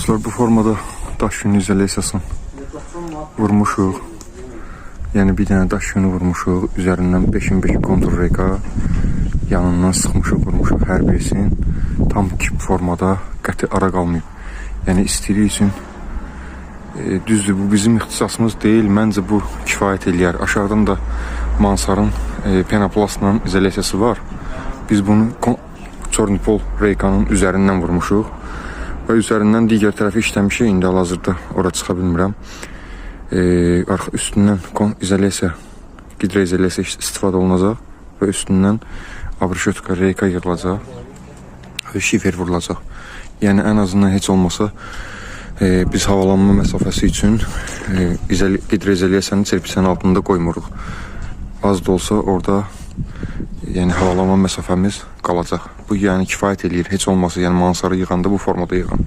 Dostlar, bu formada daş yünü izolyasiyasını vurmuşuq. Yəni bir dənə daş yünü vurmuşuq. Üzərindən 5'in 5 kontur reka yanından sıxmışıq, vurmuşuq hər birisini. Tam kip formada, qəti ara qalmayıb. Yəni istiliyi üçün düzdür, bu bizim ixtisasımız deyil. Məncə bu kifayət eləyər. Aşağıdan da Mansarın penoplastla izolyasiyası var. Biz bunu Çornipol reykanın üzərindən vurmuşuq. Və üzərindən digər tərəfi işləmişik. İndi hal-hazırda ora çıxa bilmirəm. Üstündən izolyasiya, qidroizolyasiya istifadə olunacaq və üstündən abrışotka reyka yığılacaq və şifer vurulacaq. Yəni ən azından heç olmasa biz havalanma məsafəsi üçün qidroizolyasiyanı çerpişənin altında qoymuruq. Az da olsa orada yəni havalanma məsafəmiz qalacaq. Bu yəni kifayət eləyir. Heç olmasa yəni Mansarı yığanda bu formada yığın.